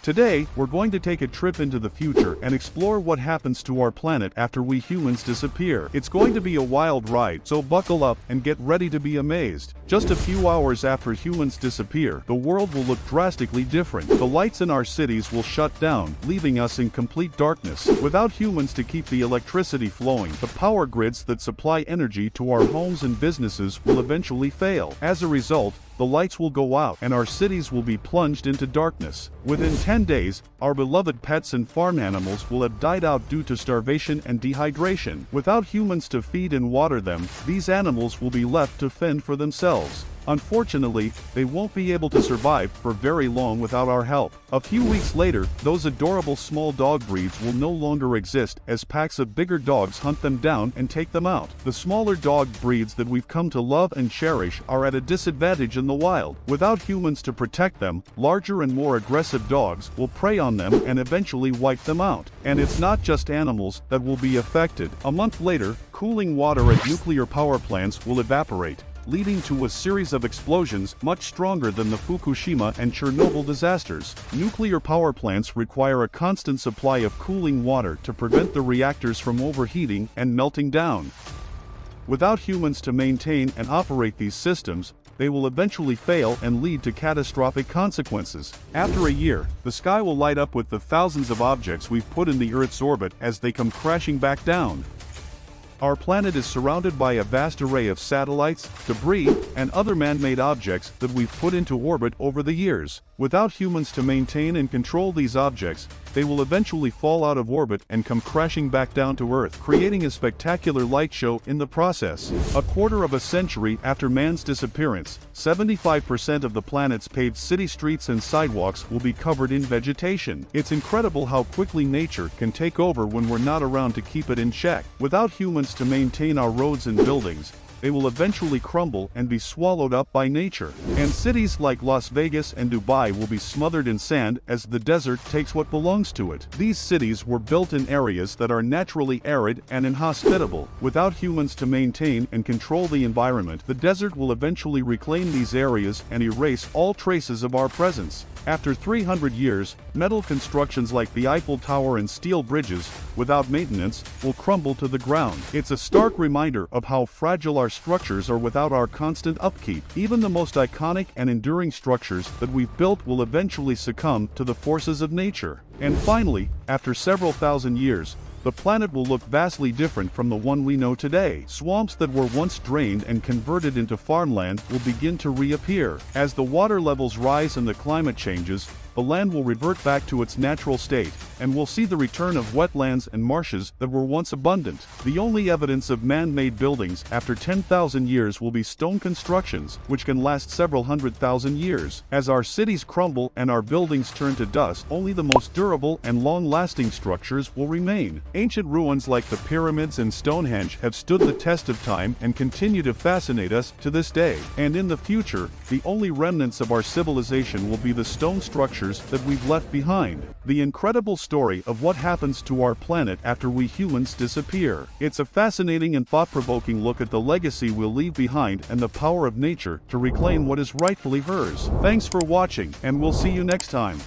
Today, we're going to take a trip into the future and explore what happens to our planet after we humans disappear. It's going to be a wild ride, so buckle up and get ready to be amazed. Just a few hours after humans disappear, the world will look drastically different. The lights in our cities will shut down, leaving us in complete darkness. Without humans to keep the electricity flowing, the power grids that supply energy to our homes and businesses will eventually fail. As a result, the lights will go out and our cities will be plunged into darkness. Within 10 days, our beloved pets and farm animals will have died out due to starvation and dehydration. Without humans to feed and water them, these animals will be left to fend for themselves. Unfortunately, they won't be able to survive for very long without our help. A few weeks later, those adorable small dog breeds will no longer exist as packs of bigger dogs hunt them down and take them out. The smaller dog breeds that we've come to love and cherish are at a disadvantage in the wild. Without humans to protect them, larger and more aggressive dogs will prey on them and eventually wipe them out. And it's not just animals that will be affected. A month later, cooling water at nuclear power plants will evaporate, leading to a series of explosions much stronger than the Fukushima and Chernobyl disasters. Nuclear power plants require a constant supply of cooling water to prevent the reactors from overheating and melting down. Without humans to maintain and operate these systems, they will eventually fail and lead to catastrophic consequences. After a year, the sky will light up with the thousands of objects we've put in the Earth's orbit as they come crashing back down. Our planet is surrounded by a vast array of satellites, debris, and other man-made objects that we've put into orbit over the years. Without humans to maintain and control these objects, they will eventually fall out of orbit and come crashing back down to Earth, creating a spectacular light show in the process. A quarter of a century after man's disappearance, 75% of the planet's paved city streets and sidewalks will be covered in vegetation. It's incredible how quickly nature can take over when we're not around to keep it in check. Without humans to maintain our roads and buildings, they will eventually crumble and be swallowed up by nature. And cities like Las Vegas and Dubai will be smothered in sand as the desert takes what belongs to it. These cities were built in areas that are naturally arid and inhospitable. Without humans to maintain and control the environment, the desert will eventually reclaim these areas and erase all traces of our presence. After 300 years, metal constructions like the Eiffel Tower and steel bridges, without maintenance, will crumble to the ground. It's a stark reminder of how fragile our structures are without our constant upkeep. Even the most iconic and enduring structures that we've built will eventually succumb to the forces of nature. And finally, after several thousand years, the planet will look vastly different from the one we know today. Swamps that were once drained and converted into farmland will begin to reappear. As the water levels rise and the climate changes, the land will revert back to its natural state, and we'll see the return of wetlands and marshes that were once abundant. The only evidence of man-made buildings after 10,000 years will be stone constructions, which can last several 100,000 years. As our cities crumble and our buildings turn to dust, only the most durable and long-lasting structures will remain. Ancient ruins like the pyramids and Stonehenge have stood the test of time and continue to fascinate us to this day. And in the future, the only remnants of our civilization will be the stone structures that we've left behind. The incredible story of what happens to our planet after we humans disappear. It's a fascinating and thought-provoking look at the legacy we'll leave behind and the power of nature to reclaim what is rightfully hers. Thanks for watching, and we'll see you next time.